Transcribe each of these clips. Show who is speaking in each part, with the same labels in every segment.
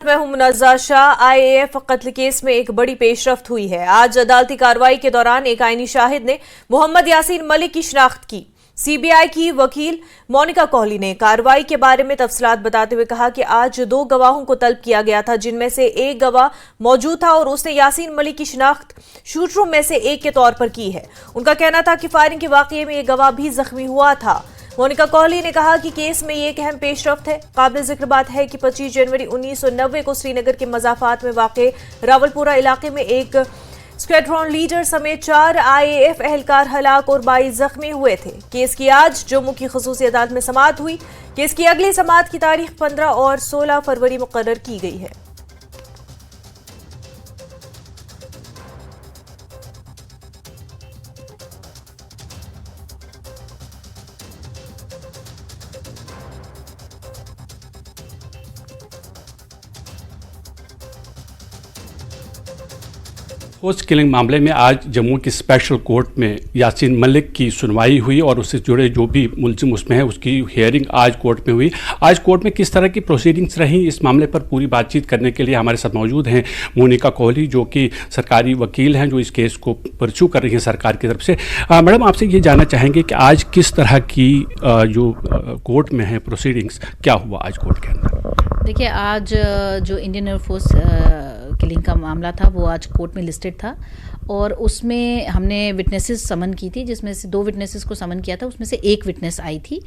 Speaker 1: मैं हूं मुनज़्ज़ा शाह। आईएएफ कत्ल केस में एक बड़ी पेशरफ्त हुई है। आज अदालती कार्रवाई के दौरान एक आईनी शाहिद ने मोहम्मद यासीन मलिक की शिनाख्त की। सीबीआई की वकील मोनिका कोहली ने कार्रवाई के बारे में तफसीलात बताते हुए कहा कि आज 2 गवाहों को तलब किया गया था, जिनमें से एक गवाह मौजूद था और उसने यासीन मलिक की शिनाख्त शूटरों में से एक के तौर पर की है। उनका कहना था कि फायरिंग के वाकये में एक गवाह भी जख्मी हुआ था। मोनिका कोहली ने कहा कि केस में ये एक अहम पेशरफ्त है। काबिल जिक्र बात है कि 25 जनवरी 1990 को श्रीनगर के मजाफात में वाक़े रावलपुरा इलाके में एक स्क्वाड्रन लीडर समेत 4 आईएएफ एहलकार हलाक और 22 जख्मी हुए थे। केस की आज जम्मू की खसूसी अदालत में समाअत हुई। केस की अगली समाअत की तारीख 15 और 16 फरवरी मुकर्रर की गई है।
Speaker 2: फोर्स किलिंग मामले में आज जम्मू की स्पेशल कोर्ट में यासीन मलिक की सुनवाई हुई और उससे जुड़े जो भी मुलजिम उसमें है उसकी हियरिंग आज कोर्ट में हुई। आज कोर्ट में किस तरह की प्रोसीडिंग्स रहीं, इस मामले पर पूरी बातचीत करने के लिए हमारे साथ मौजूद हैं मोनिका कोहली, जो कि सरकारी वकील हैं, जो इस केस को परस्यू कर रही हैं सरकार की तरफ से। मैडम, आपसे ये जानना चाहेंगे कि आज किस तरह की जो कोर्ट में है प्रोसीडिंग्स, क्या हुआ आज कोर्ट के अंदर?
Speaker 3: देखिए, आज जो इंडियन एयरफोर्स किलिंग का मामला था वो आज कोर्ट में लिस्टेड था और उसमें हमने विटनेसेस समन की थी, जिसमें से 2 विटनेसेस को समन किया था। उसमें से एक विटनेस आई थी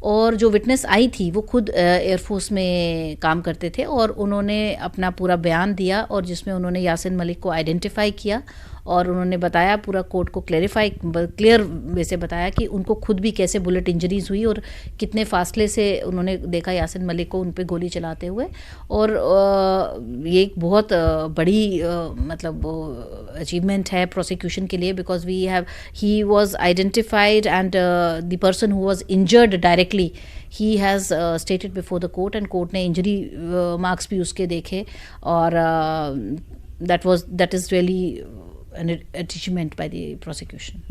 Speaker 3: और जो विटनेस आई थी वो खुद एयरफोर्स में काम करते थे और उन्होंने अपना पूरा बयान दिया और जिसमें उन्होंने यासीन मलिक को आइडेंटिफाई किया और उन्होंने बताया, पूरा कोर्ट को क्लियर वे से बताया कि उनको खुद भी कैसे बुलेट इंजरीज हुई और कितने फासले से उन्होंने देखा यासीन मलिक को उन पे गोली चलाते हुए। और ये एक बहुत बड़ी मतलब अचीवमेंट है प्रोसिक्यूशन के लिए, because he was identified and the person who was injured directly he has stated before the court and court ने इंजरी मार्क्स भी उसके देखे और that is really an achievement by the prosecution.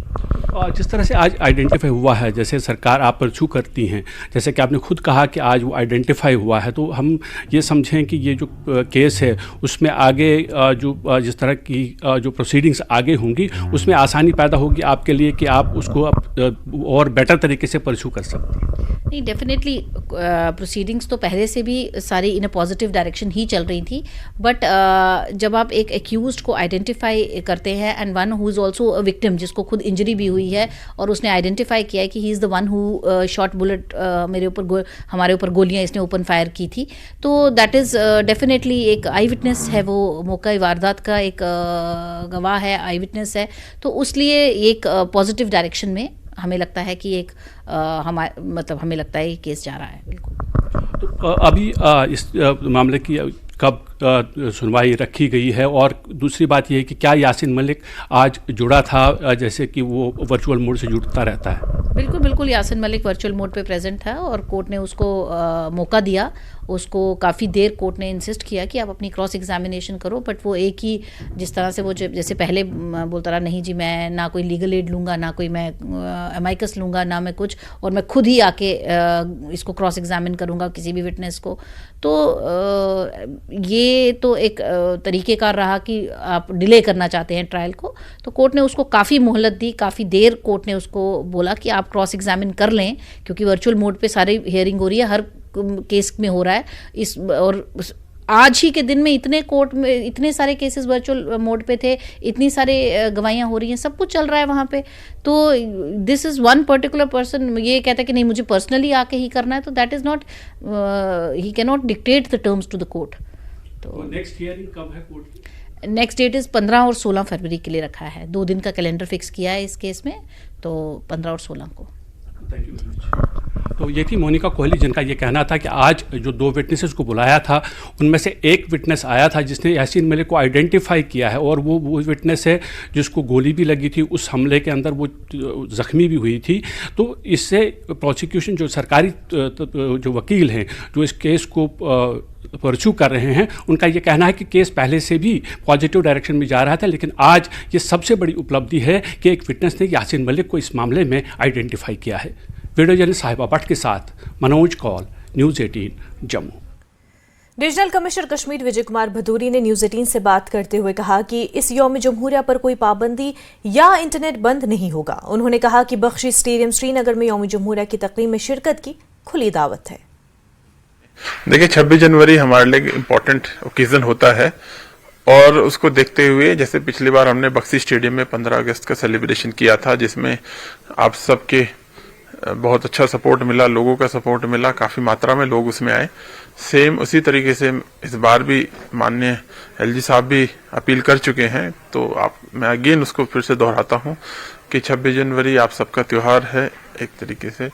Speaker 2: जिस तरह से आज आइडेंटिफाई हुआ है, जैसे सरकार आप परस्यू करती हैं, जैसे कि आपने खुद कहा कि आज वो आइडेंटिफाई हुआ है, तो हम ये समझें कि ये जो केस है उसमें आगे जो जिस तरह की जो प्रोसीडिंग्स आगे होंगी उसमें आसानी पैदा होगी आपके लिए कि आप उसको और बेटर तरीके से परस्यू कर सकते हैं।
Speaker 3: नहीं, डेफिनेटली प्रोसीडिंग्स तो पहले से भी सारी इन अ पॉजिटिव डायरेक्शन ही चल रही थी, बट जब आप एक एक्यूज्ड को आइडेंटिफाई करते हैं and one who is also a victim, जिसको खुद इंजरी भी हुई है और उसने आइडेंटिफाई किया है कि he is the one who shot bullet, हमारे ऊपर गोलियां इसने ओपन फायर की थी, तो दैट इज़ डेफिनेटली एक आई विटनेस है, वो मौका वारदात का एक गवाह है, आई विटनेस है, तो उसलिए एक पॉजिटिव डायरेक्शन में हमें लगता है कि एक हमें लगता है कि केस जा रहा है। बिल्कुल।
Speaker 2: तो अभी इस मामले की कब सुनवाई रखी गई है, और दूसरी बात यह है कि क्या यासीन मलिक आज जुड़ा था, जैसे कि वो वर्चुअल मोड से जुड़ता रहता है?
Speaker 3: बिल्कुल यासीन मलिक वर्चुअल मोड पे प्रेजेंट था और कोर्ट ने उसको मौका दिया। उसको काफ़ी देर कोर्ट ने इंसिस्ट किया कि आप अपनी क्रॉस एग्जामिनेशन करो, बट वो एक ही जिस तरह से वो जैसे पहले बोलता रहा, नहीं जी मैं ना कोई लीगल एड लूँगा, ना कोई मैं अमाइकस लूँगा, ना मैं कुछ, और मैं खुद ही आके इसको क्रॉस एग्जामिन करूँगा किसी भी विटनेस को। तो ये तो एक तरीक़ेकार रहा कि आप डिले करना चाहते हैं ट्रायल को, तो कोर्ट ने उसको काफ़ी मोहलत दी, काफ़ी देर कोर्ट ने उसको बोला कि आप क्रॉस एग्जामिन कर लें, क्योंकि वर्चुअल मोड पे सारी हियरिंग हो रही है, हर केस में हो रहा है और आज ही के दिन में इतने कोर्ट में इतने सारे केसेस वर्चुअल मोड पे थे, इतनी सारे गवाहियाँ हो रही हैं, सब कुछ चल रहा है वहाँ पे। तो this is one particular person ये कहता है कि नहीं मुझे पर्सनली आके ही करना है, तो that is not, he can not dictate the terms to the court. तो
Speaker 2: नेक्स्ट हियरिंग कब है कोर्ट की?
Speaker 3: नेक्स्ट डेट इज़ 15 और 16 फरवरी के लिए रखा है। 2 दिन का कैलेंडर फिक्स किया है इस केस में, तो 15 और 16 को।
Speaker 2: Thank you very much. तो ये थी मोनिका कोहली, जिनका ये कहना था कि आज जो 2 विटनेसेस को बुलाया था उनमें से एक विटनेस आया था जिसने यासीन मलिक को आइडेंटिफाई किया है, और वो विटनेस है जिसको गोली भी लगी थी, उस हमले के अंदर वो ज़ख्मी भी हुई थी। तो इससे प्रोसिक्यूशन जो सरकारी जो वकील हैं जो इस केस को परस्यू कर रहे हैं, उनका ये कहना है कि केस पहले से भी पॉजिटिव डायरेक्शन में जा रहा था, लेकिन आज ये सबसे बड़ी उपलब्धि है कि एक विटनेस ने यासीन मलिक को इस मामले में आइडेंटिफाई किया है। वीडियो जर्नलिस्ट साहिबा भट्ट के साथ Manoj Kaul, news 18 Jammu.
Speaker 1: Regional commissioner Kashmir Vijay Kumar Bhadauri ने न्यूज 18 से बात करते हुए कहा कि इस यौम जमहूरिया पर कोई पाबंदी या इंटरनेट बंद नहीं होगा। उन्होंने कहा कि बख्शी स्टेडियम श्रीनगर में यौम जमहूरिया की तकरीब में शिरकत की खुली दावत है।
Speaker 4: देखिए 26 जनवरी हमारे लिए इम्पोर्टेंट ओकेजन होता है और उसको देखते हुए जैसे पिछली बार हमने बख्शी स्टेडियम में 15 अगस्त का सेलिब्रेशन किया था, जिसमें आप सबके बहुत अच्छा सपोर्ट मिला, लोगों का सपोर्ट मिला, काफी मात्रा में लोग उसमें आए। सेम उसी तरीके से इस बार भी माननीय एलजी साहब भी अपील कर चुके हैं, तो मैं अगेन उसको फिर से दोहराता हूं कि 26 जनवरी आप सबका त्योहार है एक तरीके से,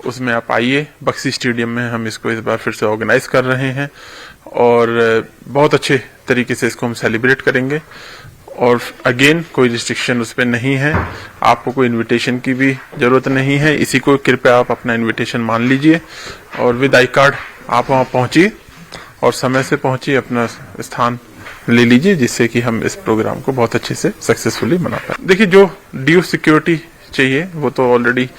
Speaker 4: उसमें आप आइए। बख्शी स्टेडियम में हम इसको इस बार फिर से ऑर्गेनाइज कर रहे हैं और बहुत अच्छे तरीके से इसको हम सेलिब्रेट करेंगे और अगेन कोई रिस्ट्रिक्शन उस पर नहीं है, आपको कोई इनविटेशन की भी जरूरत नहीं है। इसी को कृपया आप अपना इनविटेशन मान लीजिए और विद आई कार्ड आप वहां पहुंचिए और समय से पहुंचिए, अपना स्थान ले लीजिए, जिससे कि हम इस प्रोग्राम को बहुत अच्छे से सक्सेसफुली मना पाए। देखिए जो ड्यू सिक्योरिटी चाहिए वो तो ऑलरेडी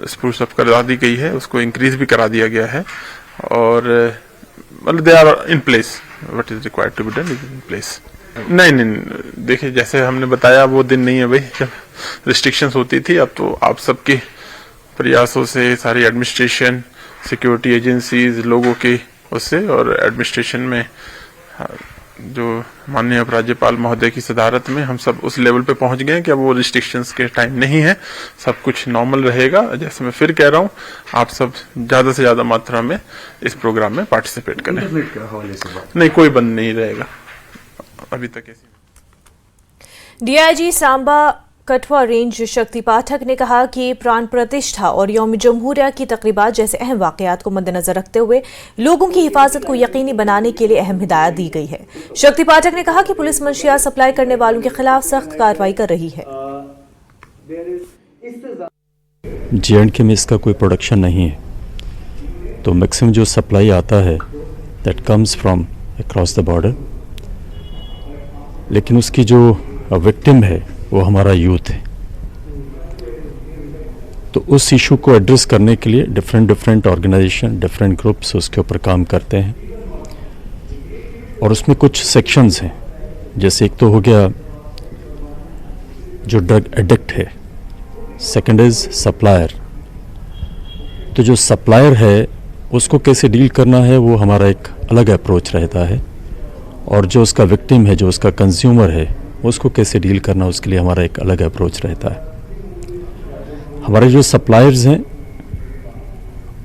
Speaker 4: स्प्रूस अप करा दी गई है, उसको इंक्रीज भी करा दिया गया है और मतलब they are in place, what is required to be done is in place. नहीं, देखिए जैसे हमने बताया वो दिन नहीं है भाई जब रिस्ट्रिक्शंस होती थी। अब तो आप सबके प्रयासों से सारी एडमिनिस्ट्रेशन, सिक्योरिटी एजेंसीज, लोगों के उससे और एडमिनिस्ट्रेशन में जो माननीय उपराज्यपाल महोदय की सदारत में हम सब उस लेवल पे पहुंच गए हैं कि अब वो रिस्ट्रिक्शंस के टाइम नहीं है, सब कुछ नॉर्मल रहेगा। जैसे मैं फिर कह रहा हूं, आप सब ज्यादा से ज्यादा मात्रा में इस प्रोग्राम में पार्टिसिपेट करें। नहीं, कोई बंद नहीं रहेगा अभी तक ऐसी।
Speaker 1: डीआईजी सांबा कठुआ रेंज शक्ति पाठक ने कहा कि प्राण प्रतिष्ठा और यौम जमहूरिया की तकरीबात जैसे अहम वाकयात को मद्देनजर रखते हुए लोगों की हिफाजत को यकीनी बनाने के लिए अहम हिदायत दी गई है। शक्ति पाठक ने कहा कि पुलिस मंशियात सप्लाई करने वालों के खिलाफ सख्त कार्रवाई कर रही है।
Speaker 5: J&K में इसका कोई प्रोडक्शन नहीं है, तो मैक्सिमम जो सप्लाई आता है that comes from across the border, लेकिन उसकी जो विक्टिम है वो हमारा यूथ है। तो उस इशू को एड्रेस करने के लिए डिफरेंट ऑर्गेनाइजेशन, डिफरेंट ग्रुप्स उसके ऊपर काम करते हैं और उसमें कुछ सेक्शंस हैं। जैसे एक तो हो गया जो ड्रग एडिक्ट है, सेकंड इज सप्लायर। तो जो सप्लायर है उसको कैसे डील करना है वो हमारा एक अलग अप्रोच रहता है, और जो उसका विक्टिम है, जो उसका कंज्यूमर है, उसको कैसे डील करना उसके लिए हमारा एक अलग अप्रोच रहता है। हमारे जो सप्लायर्स हैं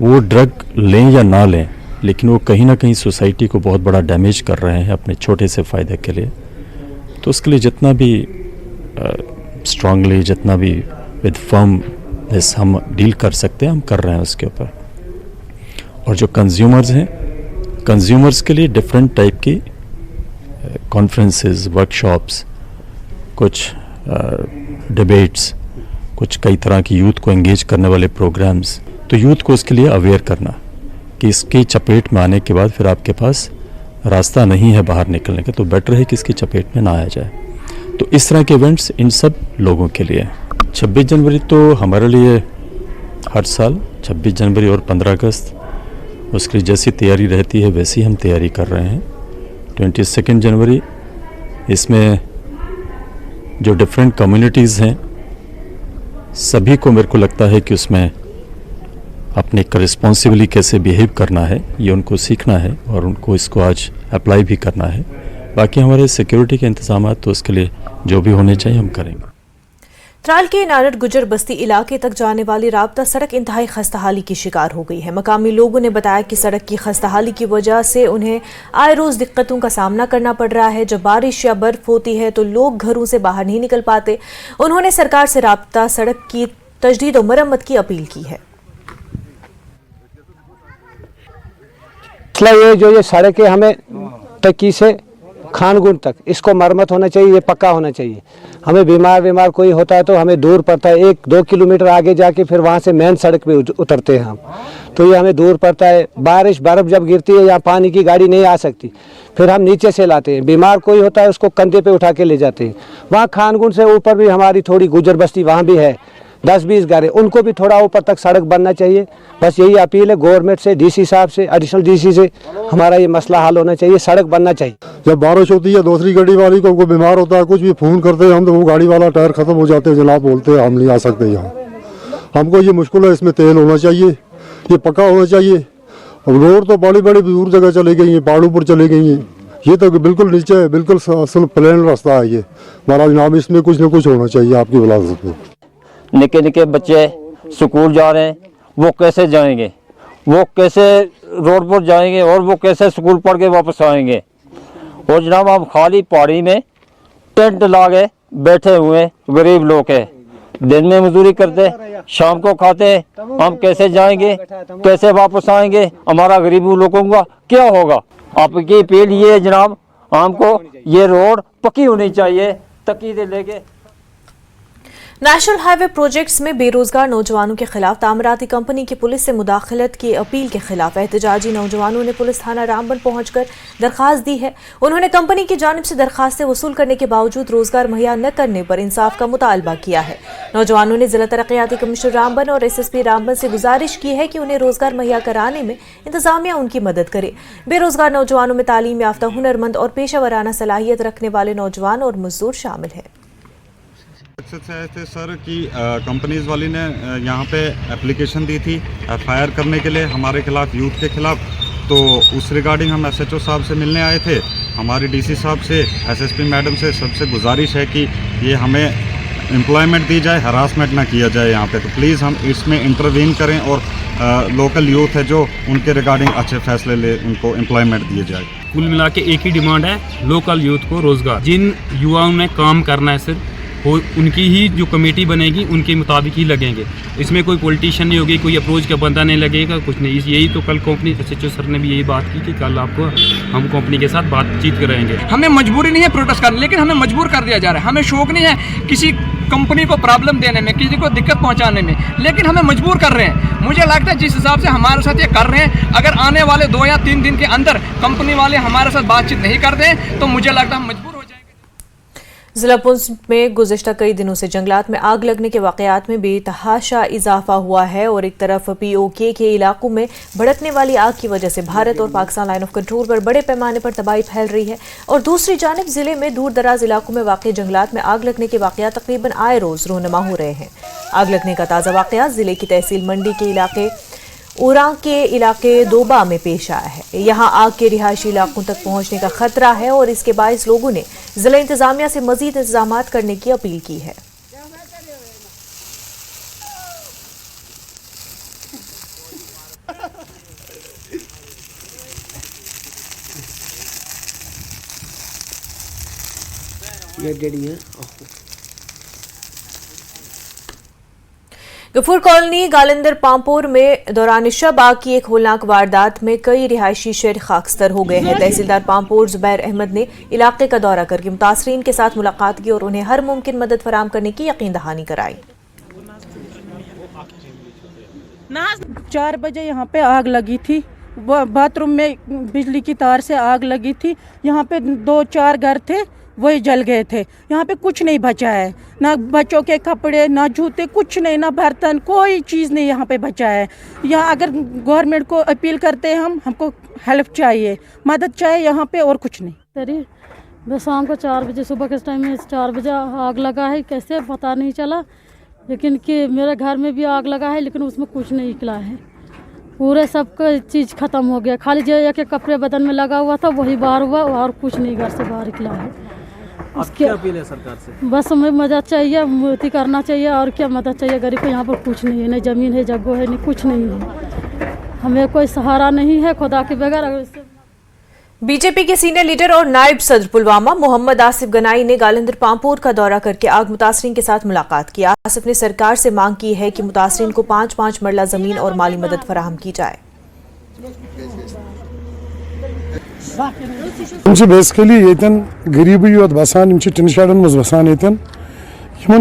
Speaker 5: वो ड्रग लें या ना लें, लेकिन वो कहीं ना कहीं सोसाइटी को बहुत बड़ा डैमेज कर रहे हैं अपने छोटे से फ़ायदे के लिए। तो उसके लिए जितना भी स्ट्रांगली, जितना भी विद फर्मनेस हम डील कर सकते हैं हम कर रहे हैं उसके ऊपर। और जो कंज्यूमर्स हैं, कंज्यूमर्स के लिए डिफरेंट टाइप की कॉन्फ्रेंसेस, वर्कशॉप्स, कुछ डिबेट्स, कुछ कई तरह की यूथ को एंगेज करने वाले प्रोग्राम्स। तो यूथ को उसके लिए अवेयर करना कि इसकी चपेट में आने के बाद फिर आपके पास रास्ता नहीं है बाहर निकलने का, तो बेटर है कि इसकी चपेट में ना आया जाए। तो इस तरह के इवेंट्स इन सब लोगों के लिए। 26 जनवरी तो हमारे लिए हर साल 26 जनवरी और 15 अगस्त उसकी जैसी तैयारी रहती है वैसी हम तैयारी कर रहे हैं। 22 जनवरी इसमें जो डिफरेंट कम्युनिटीज़ हैं सभी को मेरे को लगता है कि उसमें अपने रिस्पॉन्सिबली कैसे बिहेव करना है ये उनको सीखना है और उनको इसको आज अप्लाई भी करना है। बाकी हमारे सिक्योरिटी के इंतजाम तो उसके लिए जो भी होने चाहिए हम करेंगे।
Speaker 1: त्राल के नारड गुजर बस्ती इलाके तक जाने वाली राब्ता सड़क इंतहाई खस्ताहाली की शिकार हो गई है। मकामी लोगों ने बताया कि सड़क की खस्ताहाली की वजह से उन्हें आए रोज दिक्कतों का सामना करना पड़ रहा है। जब बारिश या बर्फ होती है तो लोग घरों से बाहर नहीं निकल पाते। उन्होंने सरकार से राब्ता सड़क की तजदीद और मरम्मत की अपील की है।
Speaker 6: ये जो ये सड़कें हमें टक्की से खानगुन तक इसको मरम्मत होना चाहिए, ये पक्का होना चाहिए। हमें बीमार कोई होता है तो हमें दूर पड़ता है, 1-2 किलोमीटर आगे जाके फिर वहाँ से मेन सड़क पे उतरते हैं हम, तो ये हमें दूर पड़ता है। बारिश बर्फ जब गिरती है यहाँ पानी की गाड़ी नहीं आ सकती, फिर हम नीचे से लाते हैं। बीमार कोई होता है उसको कंधे पे उठा के ले जाते हैं। वहाँ खानगुन से ऊपर भी हमारी थोड़ी गुजर बस्ती वहाँ भी है, 10-20 घर है, उनको भी थोड़ा ऊपर तक सड़क बनना चाहिए। बस यही अपील है गवर्नमेंट से, डीसी साहब से, एडिशनल डीसी से, हमारा ये मसला हल होना चाहिए, सड़क बनना चाहिए।
Speaker 7: जब बारिश होती है दूसरी गाड़ी वाली को कोई बीमार होता है, कुछ भी फ़ोन करते हैं हम तो वो गाड़ी वाला टायर ख़त्म हो जाते हैं, जनाब बोलते हैं हम नहीं आ सकते यहाँ। हमको ये मुश्किल है, इसमें तेल होना चाहिए, ये पक्का होना चाहिए। अब रोड तो बड़ी बड़ी दूर जगह चली गई हैं, पहाड़ों पर चली गई हैं, ये तो बिल्कुल नीचे है, बिल्कुल असल प्लेन रास्ता है ये। महाराज जनाब इसमें कुछ न कुछ होना चाहिए आपकी वजह से।
Speaker 8: निके निके बच्चे स्कूल जा रहे हैं, वो कैसे जाएंगे, वो कैसे रोड पर जाएंगे और वो कैसे स्कूल पढ़ के वापस आएंगे। और जनाब हम खाली पहाड़ी में टेंट लागे बैठे हुए गरीब लोग हैं, दिन में मजदूरी करते शाम को खाते, हम कैसे जाएंगे, कैसे वापस आएंगे, हमारा गरीब लोगों का क्या होगा। आपकी अपील ये है जनाब, हमको ये रोड पक्की होनी चाहिए तकी से लेके।
Speaker 1: नेशनल हाईवे प्रोजेक्ट्स में बेरोजगार नौजवानों के खिलाफ तामीराती कंपनी की पुलिस से मुदाखलत की अपील के खिलाफ एहतजाजी नौजवानों ने पुलिस थाना रामबन पहुंचकर दरखास्त दी है। उन्होंने कंपनी की जानिब से दरखास्तें वसूल करने के बावजूद रोजगार मुहैया न करने पर इंसाफ का मुतालबा किया है। नौजवानों ने जिला तरक्याती कमिश्नर रामबन और SSP रामबन से गुजारिश की है कि उन्हें रोजगार मुहैया कराने में इंतजामिया उनकी मदद करे। बेरोजगार नौजवानों में तालीम याफ्ता, हुनरमंद और पेशा वराना सलाहियत रखने वाले नौजवान और मजदूर शामिल हैं।
Speaker 9: थे सर कि कंपनीज वाली ने यहाँ पे एप्लीकेशन दी थी FIR करने के लिए हमारे खिलाफ, यूथ के खिलाफ। तो उस रिगार्डिंग हम SHO साहब से मिलने आए थे। हमारी DC साहब से, SSP मैडम से सबसे गुजारिश है कि ये हमें एम्प्लॉयमेंट दी जाए, हरासमेंट ना किया जाए यहाँ पे। तो प्लीज़ हम इसमें इंटरवीन करें और लोकल यूथ है जो उनके रिगार्डिंग अच्छे फैसले ले, उनको एम्प्लॉयमेंट दिए जाए।
Speaker 10: कुल मिला के एक ही डिमांड है, लोकल यूथ को रोज़गार। जिन युवाओं ने काम करना है सिर्फ वो उनकी ही जो कमेटी बनेगी उनके मुताबिक ही लगेंगे। इसमें कोई पॉलिटिशियन नहीं होगी, कोई अप्रोच का बंदा नहीं लगेगा, कुछ नहीं। यही तो कल कंपनी SHO सर ने भी यही बात की कि कल आपको हम कंपनी के साथ बातचीत करेंगे।
Speaker 11: हमें मजबूरी नहीं है प्रोटेस्ट करने, लेकिन हमें मजबूर कर दिया जा रहा है। हमें शौक नहीं है किसी कंपनी को प्रॉब्लम देने में, किसी को दिक्कत पहुंचाने में, लेकिन हमें मजबूर कर रहे हैं। मुझे लगता है जिस हिसाब से हमारे साथ ये कर रहे हैं, अगर आने वाले 2 या 3 दिन के अंदर कंपनी वाले हमारे साथ बातचीत नहीं करते हैं तो मुझे लगता है हम मजबूर हो जाएंगे।
Speaker 1: जिला पुंछ में गुज़िश्ता कई दिनों से जंगलात में आग लगने के वाक़यात में बेतहाशा इजाफा हुआ है और एक तरफ POK के इलाकों में भड़कने वाली आग की वजह से भारत और पाकिस्तान लाइन ऑफ कंट्रोल पर बड़े पैमाने पर तबाही फैल रही है और दूसरी जानिब जिले में दूर दराज इलाकों में वाक़ जंगलात में आग लगने के वाक़यात तकरीबन आए रोज़ रोनमा हो रहे हैं। आग लगने का ताज़ा वाक़या जिले की तहसील मंडी के इलाके उरा के इलाके दोबा में पेश आया है। यहाँ आग के रिहायशी इलाकों तक पहुँचने का खतरा है और इसके बायस लोगों ने जिला इंतजामिया से मजीद इंतजाम करने की अपील की है। गफूर कॉलोनी गालिंदर पामपुर में दौरान शब आग की एक होलनाक वारदात में कई रिहायशी शहर खाकस्तर हो गए हैं। तहसीलदार पामपुर जुबैर अहमद ने इलाके का दौरा करके मुतासरीन के साथ मुलाकात की और उन्हें हर मुमकिन मदद फराहम करने की यकीन दहानी कराई।
Speaker 12: 4 बजे यहाँ पे आग लगी थी, बाथरूम में बिजली की तार से आग लगी थी। यहाँ पे 2-4 घर थे, वही जल गए थे। यहाँ पे कुछ नहीं बचा है, ना बच्चों के कपड़े, ना जूते, कुछ नहीं, ना बर्तन, कोई चीज़ नहीं यहाँ पे बचा है। यहाँ अगर गवर्नमेंट को अपील करते हैं हमको हेल्प चाहिए, मदद चाहिए यहाँ पे, और कुछ नहीं।
Speaker 13: सरी बस शाम को 4 बजे, सुबह के टाइम में 4 बजे आग लगा है, कैसे पता नहीं चला, लेकिन कि मेरे घर में भी आग लगा है लेकिन उसमें कुछ नहीं निकला है। पूरे सबका चीज़ ख़त्म हो गया, खाली जो एक कपड़े बदन में लगा हुआ था वही बाहर हुआ और कुछ नहीं घर से बाहर निकला है।
Speaker 14: क्या अपील है सरकार से?
Speaker 13: बस हमें मदद चाहिए, मुक्ति करना चाहिए, और क्या मदद चाहिए। गरीब को यहाँ पर कुछ नहीं है, नहीं ज़मीन है, जगह है, नहीं कुछ नहीं है, हमें कोई सहारा नहीं है खुदा के बगैर। अगर
Speaker 1: बीजेपी के सीनियर लीडर और नायब सदर पुलवामा मोहम्मद आसिफ गनाई ने गालिंदर पामपुर का दौरा करके आग मुतासरीन के साथ मुलाकात की। आसिफ ने सरकार से मांग की है कि मुतासरीन को 5-5 मरला जमीन और माली मदद फराहम की जाए।
Speaker 7: बेसिकली येतन गरीबी योत बसान, टिन शेडन मज बसान। येतन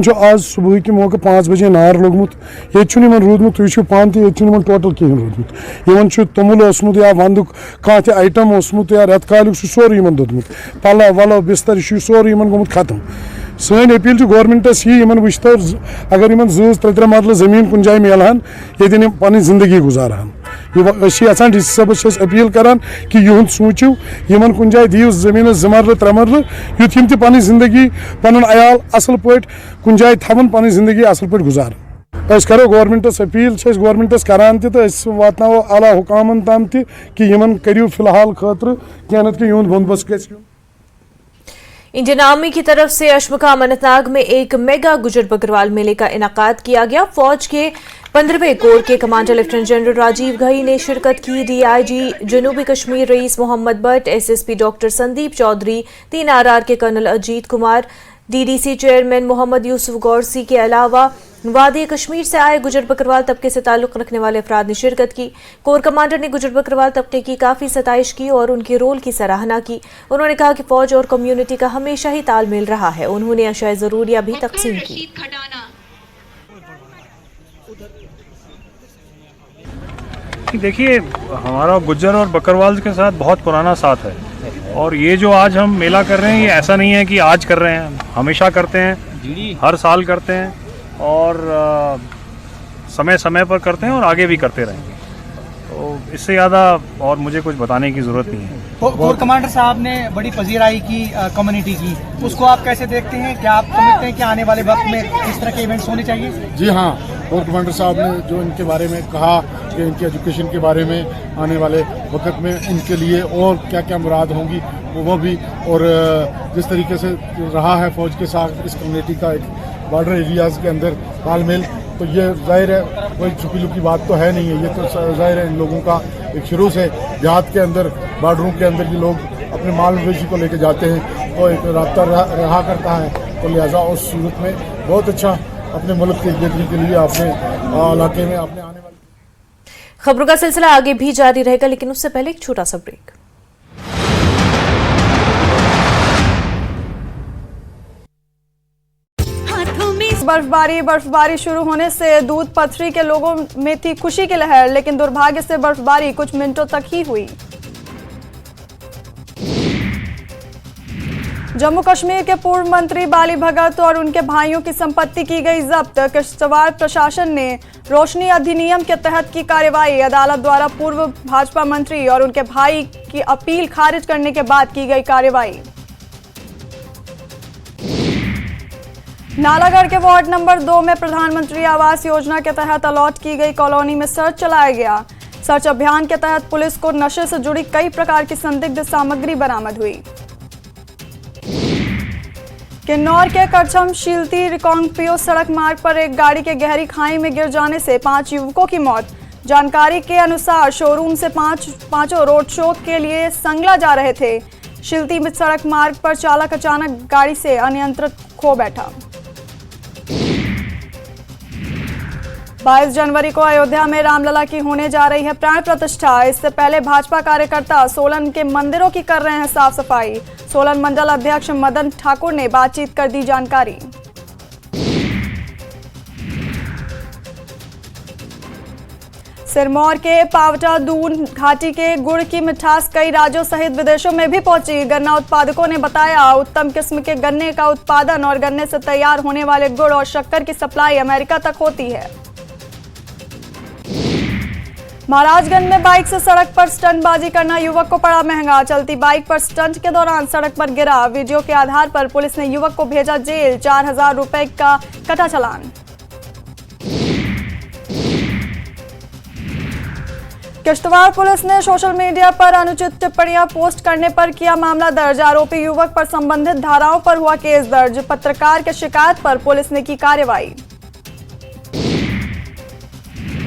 Speaker 7: आज सुबह के मौके 5 बजे नार लोगमुत, ये रूदमुत, तुम पान तो ये टोटल कहें रूदमुत। तमुल या वंद कह आइटम या रेत काल सोरे दोदमुत, पलव वलव बिस्तर सोरे गोमुत खत्म। सन अपील गवर्नमेंटस यह वुचतो अगर इन 2-3 मरल जमीन कुछ जाए मिलहान ये पन जिंदगी गुजारान यहां डी सी साहबस अपील करान कि युंद सोचो इन कुछ जाए दियो जमीन 2 मरल 3 मरल युथ यम पन जिंदगी पन अयाल असल पे कुछ जाए थवन पन जिंदगी असल पे गुजार करो गवर्नमेंटस अपील गवर्नमेंटस करान तो वातनावो आला हुकामन ताम कि इन करियो फिलहाल खतर क्या नत युंद बंदोबस्त गो।
Speaker 1: इंडियन आर्मी की तरफ से अशमकाम अनंतनाग में एक मेगा गुजर बकरवाल मेले का इनाकाद किया गया। फौज के 15वें कोर के commander lieutenant general Rajiv Ghai ने शिरकत की। डीआईजी जनूबी Kashmir Rais Mohammad Bhat, SSP doctor Sandeep Chaudhary, 3 RR के colonel Ajit Kumar, DDC chairman Mohammad Yusuf Gaursi के अलावा वादी कश्मीर से आए गुजर बकरवाल तबके से ताल्लुक रखने वाले अफराद ने शिरकत की। कोर कमांडर ने गुजर बकरवाल तबके की काफ़ी सताइश की और उनके रोल की सराहना की। उन्होंने कहा कि फौज और कम्युनिटी का हमेशा ही तालमेल रहा है। उन्होंने अशाए ज़रूरिया भी तकसीम की।
Speaker 15: देखिए, हमारा गुज्जर और बकरवाल के साथ बहुत पुराना साथ है और ये जो आज हम मेला कर रहे हैं ये ऐसा नहीं है कि आज कर रहे हैं, हमेशा करते हैं, हर साल करते हैं और समय समय पर करते हैं और आगे भी करते रहेंगे। तो इससे ज़्यादा और मुझे कुछ बताने की ज़रूरत नहीं है।
Speaker 16: कोर कमांडर साहब ने बड़ी पजीराई की कम्युनिटी की, उसको आप कैसे देखते हैं? क्या आप समझते हैं कि आने वाले वक्त में इस तरह के इवेंट्स होने चाहिए?
Speaker 7: जी हाँ, कोर कमांडर साहब ने जो इनके बारे में कहा कि इनके एजुकेशन के बारे में आने वाले वक्त में इनके लिए और क्या क्या मुराद होंगी वो भी, और जिस तरीके से रहा है फौज के साथ इस कम्युनिटी का एक बॉर्डर एरियाज़ के अंदर तालमेल, तो ये जाहिर है कोई छुपी लुकी बात तो है नहीं है। ये तो जाहिर है इन लोगों का एक शुरू से देहात के अंदर, बॉर्डरों के अंदर ये लोग अपने माल मवेशी को लेकर जाते हैं तो एक राब्ता रहा करता है। तो लिहाजा उस सूरत में बहुत अच्छा अपने मुल्क की बेहतरी के लिए अपने इलाके में अपने आने वाले
Speaker 1: खबरों का सिलसिला आगे भी जारी रहेगा, लेकिन उससे पहले एक छोटा सा ब्रेक।
Speaker 17: बर्फबारी शुरू होने से दूध पथरी के लोगों में थी खुशी की लहर, लेकिन दुर्भाग्य से बर्फबारी कुछ मिनटों तक ही हुई। जम्मू कश्मीर के पूर्व मंत्री बाली भगत और उनके भाइयों की संपत्ति की गई जब्त। किश्तवाड़ प्रशासन ने रोशनी अधिनियम के तहत की कार्रवाई। अदालत द्वारा पूर्व भाजपा मंत्री और उनके भाई की अपील खारिज करने के बाद की गई कार्रवाई। नालागढ़ के वार्ड नंबर 2 में प्रधानमंत्री आवास योजना के तहत अलॉट की गई कॉलोनी में सर्च चलाया गया। सर्च अभियान के तहत पुलिस को नशे से जुड़ी कई प्रकार की संदिग्ध सामग्री बरामद हुई। किन्नौर के करछम शीलती रिकांगपियो सड़क मार्ग पर एक गाड़ी के गहरी खाई में गिर जाने से 5 युवकों की मौत। जानकारी के अनुसार शोरूम से पांचों रोड शो के लिए संगला जा रहे थे। शीलती में सड़क मार्ग पर चालक अचानक गाड़ी से अनियंत्रित खो बैठा। 22 जनवरी को अयोध्या में रामलला की होने जा रही है प्राण प्रतिष्ठा। इससे पहले भाजपा कार्यकर्ता सोलन के मंदिरों की कर रहे हैं साफ सफाई। सोलन मंडल अध्यक्ष मदन ठाकुर ने बातचीत कर दी जानकारी। सिरमौर के पावटा दून घाटी के गुड़ की मिठास कई राज्यों सहित विदेशों में भी पहुंची। गन्ना उत्पादकों ने बताया उत्तम किस्म के गन्ने का उत्पादन और गन्ने से तैयार होने वाले गुड़ और शक्कर की सप्लाई अमेरिका तक होती है। महाराजगंज में बाइक से सड़क पर स्टंटबाजी करना युवक को पड़ा महंगा। चलती बाइक पर स्टंट के दौरान सड़क पर गिरा। वीडियो के आधार पर पुलिस ने युवक को भेजा जेल। 4000 रुपए का कटा चालान। किश्तवाड़ पुलिस ने सोशल मीडिया पर अनुचित टिप्पणियां पोस्ट करने पर किया मामला दर्ज। आरोपी युवक पर संबंधित धाराओं पर हुआ केस दर्ज। पत्रकार के शिकायत पर पुलिस ने की कार्रवाई।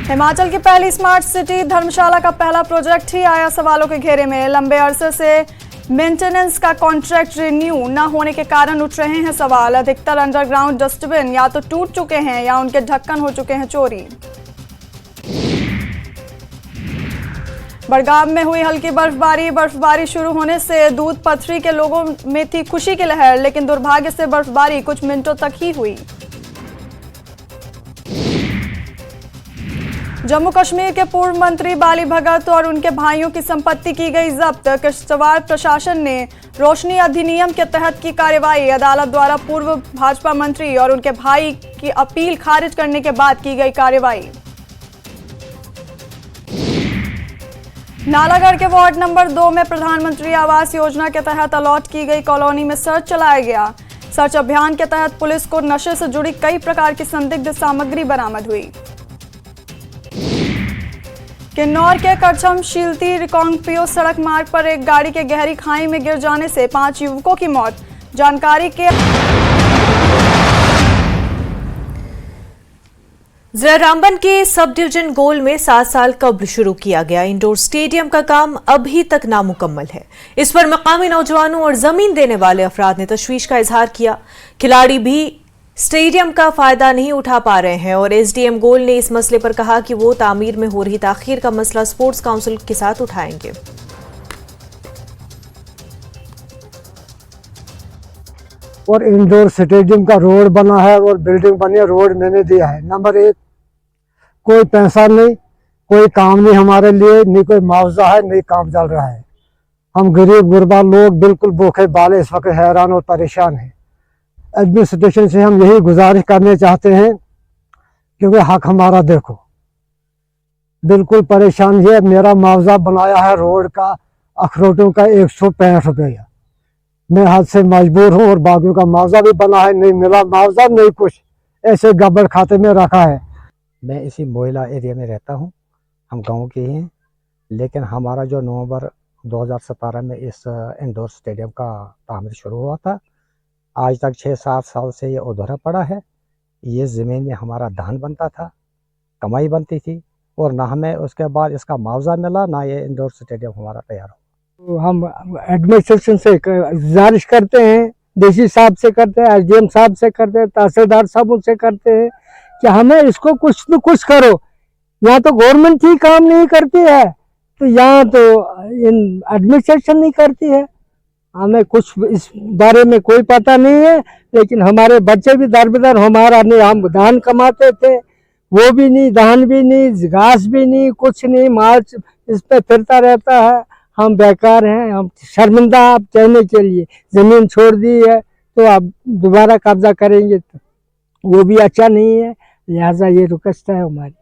Speaker 17: हिमाचल की पहली स्मार्ट सिटी धर्मशाला का पहला प्रोजेक्ट ही आया सवालों के घेरे में। लंबे अरसे से मेंटेनेंस का कॉन्ट्रैक्ट रिन्यू न होने के कारण उठ रहे हैं सवाल। अधिकतर अंडरग्राउंड डस्टबिन या तो टूट चुके हैं या उनके ढक्कन हो चुके हैं चोरी। बड़गाम में हुई हल्की बर्फबारी शुरू होने से दूध पथरी के लोगों में थी खुशी की लहर, लेकिन दुर्भाग्य से बर्फबारी कुछ मिनटों तक ही हुई। जम्मू कश्मीर के पूर्व मंत्री बाली भगत और उनके भाइयों की संपत्ति की गई जब्त। किश्तवाड़ प्रशासन ने रोशनी अधिनियम के तहत की कार्रवाई। अदालत द्वारा पूर्व भाजपा मंत्री और उनके भाई की अपील खारिज करने के बाद की गई कार्रवाई। नालागढ़ के वार्ड नंबर 2 में प्रधानमंत्री आवास योजना के तहत अलॉट की गई कॉलोनी में सर्च चलाया गया। सर्च अभियान के तहत पुलिस को नशे से जुड़ी कई प्रकार की संदिग्ध सामग्री बरामद हुई। किन्नौर के करछम शीलती रिकांगपिओ सड़क मार्ग पर एक गाड़ी के गहरी खाई में गिर जाने से 5 युवकों की मौत। जानकारी के
Speaker 1: जिला रामबन के सब डिवीजन गोल में 7 साल कब्ल शुरू किया गया इंडोर स्टेडियम का काम अभी तक नामुकम्मल है। इस पर मकामी नौजवानों और जमीन देने वाले अफराद ने तशवीश का इजहार किया। खिलाड़ी भी स्टेडियम का फायदा नहीं उठा पा रहे हैं और एसडीएम गोल ने इस मसले पर कहा कि वो तामीर में हो रही ताखीर का मसला स्पोर्ट्स काउंसिल के साथ उठाएंगे।
Speaker 6: और इंडोर स्टेडियम का रोड बना है और बिल्डिंग बनी है, रोड मैंने दिया है। नंबर 1, कोई पैसा नहीं, कोई काम नहीं हमारे लिए, नहीं कोई मुआवजा है, नहीं काम चल रहा है। हम गरीब गुरबा लोग बिल्कुल भूखे बाले इस वक्त हैरान और परेशान हैं। एडमिनिस्ट्रेशन से हम यही गुजारिश करने चाहते हैं क्योंकि हक हमारा देखो, बिल्कुल परेशान है। मेरा मुआवजा बनाया है रोड का अखरोटों का 165 रुपये। मैं हद से मजबूर हूँ और बाकियों का मुआवजा भी बना है, नहीं मिला मुआवजा, नहीं कुछ, ऐसे गड़बड़ खाते में रखा है। मैं इसी मोइला एरिया में रहता हूँ, हम गांव के ही हैं, लेकिन हमारा जो नवंबर 2017 में इस इंडोर स्टेडियम का तामीर शुरू हुआ था, आज तक 6-7 साल से ये अधूरा पड़ा है। ये ज़मीन में हमारा धान बनता था, कमाई बनती थी, और ना हमें उसके बाद इसका मुआवजा मिला, ना ये इंडोर स्टेडियम हमारा तैयार हो। हम एडमिनिस्ट्रेशन से गुजारिश करते हैं, डीसी साहब से करते हैं, एसडीएम साहब से करते हैं, तहसीलदार साहब से करते हैं कि हमें इसको कुछ न कुछ करो। यहाँ तो गवर्नमेंट ही काम नहीं करती है, तो यहाँ तो एडमिनिस्ट्रेशन नहीं करती है। हमें कुछ इस बारे में कोई पता नहीं है, लेकिन हमारे बच्चे भी दर बदर हमारा नहीं, हम धान कमाते थे, वो भी नहीं, धान भी नहीं, घास भी नहीं, कुछ नहीं, माल इस पे फिरता रहता है। हम बेकार हैं, हम शर्मिंदा आप कहने के लिए ज़मीन छोड़ दी है, तो आप दोबारा कब्जा करेंगे तो वो भी अच्छा नहीं है, लिहाजा ये रुकस्ता है हमारी।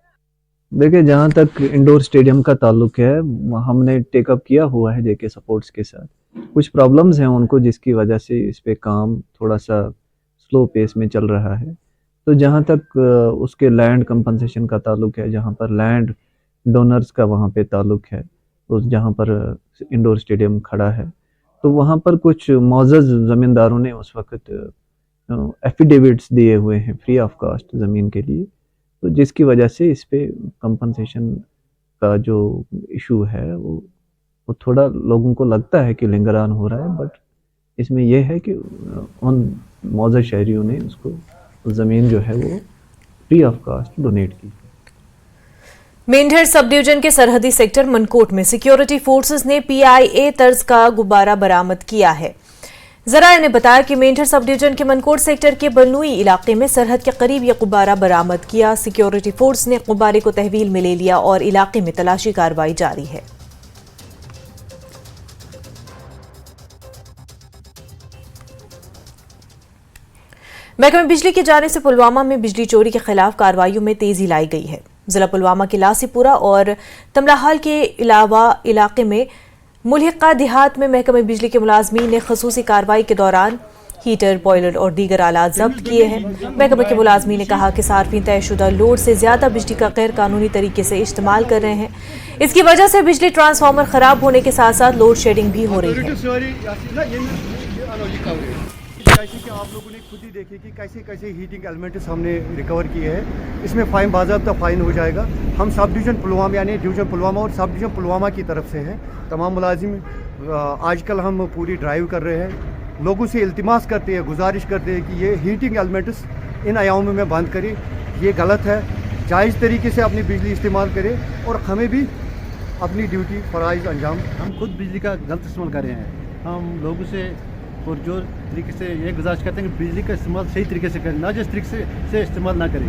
Speaker 18: देखिए, जहाँ तक इंडोर स्टेडियम का ताल्लुक है, हमने टेकअप किया हुआ है जेके सपोर्ट्स के साथ। कुछ प्रॉब्लम्स हैं उनको, जिसकी वजह से इस पे काम थोड़ा सा स्लो पेस में चल रहा है। तो जहाँ तक उसके लैंड कंपनसेशन का ताल्लुक है, जहाँ पर लैंड डोनर्स का वहाँ पे ताल्लुक है, तो जहाँ पर इंडोर स्टेडियम खड़ा है, तो वहाँ पर कुछ मौजूद ज़मींदारों ने उस वक्त एफिडेविट्स दिए हुए हैं फ्री ऑफ कास्ट ज़मीन के लिए, तो जिसकी वजह से इस पे कंपनसेशन का जो इशू है वो थोड़ा लोगों को लगता है कि लिंगरान हो रहा है। बट इसमें यह है कि उन मौजूद शहरियों ने उसको ज़मीन जो है वो फ्री ऑफ कास्ट डोनेट की।
Speaker 1: मेंढर सब डिवीजन के सरहदी सेक्टर मनकोट में सिक्योरिटी फोर्सेस ने पीआईए तर्ज का गुब्बारा बरामद किया है। जराये ने बताया कि मेंढर सब डिवीजन के मनकोट सेक्टर के बलनुई इलाके में सरहद के करीब यह गुब्बारा बरामद किया। सिक्योरिटी फोर्स ने गुब्बारे को तहवील में ले लिया और इलाके में तलाशी कार्रवाई जारी है। महकमे बिजली की जानिब से पुलवामा में बिजली चोरी के खिलाफ कार्रवाइयों में तेजी लाई गई है। जिला पुलवामा के लासीपुरा और तमलाहाल के अलावा इलाके में मुल्हिका देहात में महकमे बिजली के मुलाजमीन ने खसूसी कार्रवाई के दौरान हीटर, बॉयलर और दीगर आलात जब्त किए हैं। महकमे के मुलाजमीन ने कहा कि सार्फिन तयशुदा लोड से ज्यादा बिजली का गैर कानूनी तरीके से इस्तेमाल कर रहे हैं। इसकी वजह से बिजली ट्रांसफार्मर खराब होने के साथ साथ लोड शेडिंग भी हो रही है।
Speaker 19: जैसे कि आप लोगों ने खुद ही देखी कि कैसे कैसे हीटिंग एलिमेंट्स हमने रिकवर किए हैं। इसमें फाइन बाज़ाब्ता फ़ाइन हो जाएगा। हम सब डिवीज़न पुलवामा यानी डिवीज़न पुलवामा और सब डिवीज़न पुलवामा की तरफ से हैं। तमाम मुलाजिम आजकल हम पूरी ड्राइव कर रहे हैं, लोगों से इल्तिमास करते हैं, गुजारिश करते हैं कि ये हीटिंग एलिमेंट्स इन अयामों में बंद करें। ये गलत है, जायज़ तरीके से अपनी बिजली इस्तेमाल करें और हमें भी अपनी ड्यूटी फ़राइज़ अंजाम।
Speaker 20: हम खुद बिजली का गलत इस्तेमाल कर रहे हैं। हम लोगों से और जो तरीके से ये गुजारिश करते हैं कि बिजली का इस्तेमाल सही तरीके से करें, ना जिस तरीके से इस्तेमाल ना करें,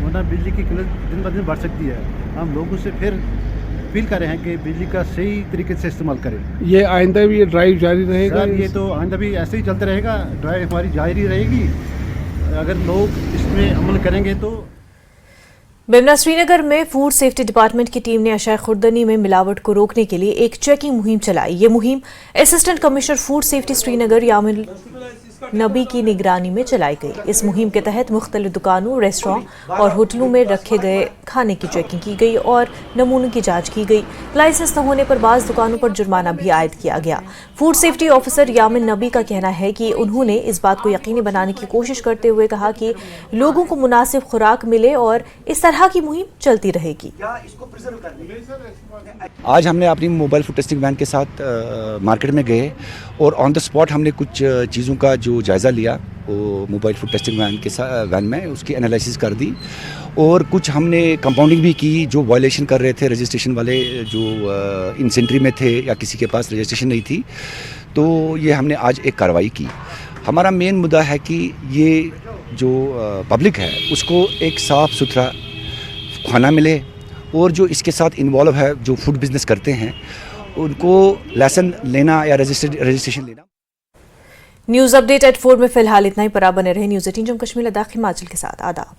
Speaker 20: वरना बिजली की किल्लत दिन ब दिन बढ़ सकती है। हम लोगों से फिर अपील कर रहे हैं कि बिजली का सही तरीके से इस्तेमाल करें।
Speaker 21: ये आइंदा भी ये ड्राइव जारी रहेगा?
Speaker 20: सर ये तो आइंदा भी ऐसे ही चलता रहेगा, ड्राइव हमारी जारी रहेगी। अगर लोग इसमें अमल करेंगे तो।
Speaker 1: बिमना श्रीनगर में फूड सेफ्टी डिपार्टमेंट की टीम ने अशाय खुर्दनी में मिलावट को रोकने के लिए एक चेकिंग मुहिम चलाई। ये मुहिम assistant commissioner food safety Srinagar Yamin नबी की निगरानी में चलाई गई। इस मुहिम के तहत मुख्तलिफ दुकानों, रेस्टोरेंट और होटलों में रखे गए खाने की चेकिंग की गई और नमूनों की जांच की गई। लाइसेंस न होने पर बाज़ दुकानों पर जुर्माना भी आयद किया गया। फूड सेफ्टी ऑफिसर यामिन नबी का कहना है कि उन्होंने इस बात को यकीनी बनाने की कोशिश करते हुए कहा कि लोगों को मुनासिब खुराक मिले और इस तरह की मुहिम चलती रहेगी।
Speaker 22: आज हमने अपनी मोबाइल फूड टेस्टिंग वैन के साथ मार्केट में गए और ऑन द स्पॉट हमने कुछ चीज़ों का जो जायज़ा लिया वो मोबाइल फूड टेस्टिंग वैन के साथ वैन में उसकी एनालिसिस कर दी और कुछ हमने कंपाउंडिंग भी की। जो वायलेशन कर रहे थे रजिस्ट्रेशन वाले जो इंसेंट्री में थे या किसी के पास रजिस्ट्रेशन नहीं थी, तो ये हमने आज एक कार्रवाई की। हमारा मेन मुद्दा है कि ये जो पब्लिक है उसको एक साफ़ सुथरा खाना मिले और जो इसके साथ इन्वॉल्व है जो फूड बिजनेस करते हैं उनको लाइसेंस लेना या रजिस्ट्रेशन लेना।
Speaker 1: न्यूज़ अपडेट एट 4 में फिलहाल इतना ही। पर आप बने रहे न्यूज़ 18 जम्मू कश्मीर लद्दाख हिमाचल के साथ। आदाब।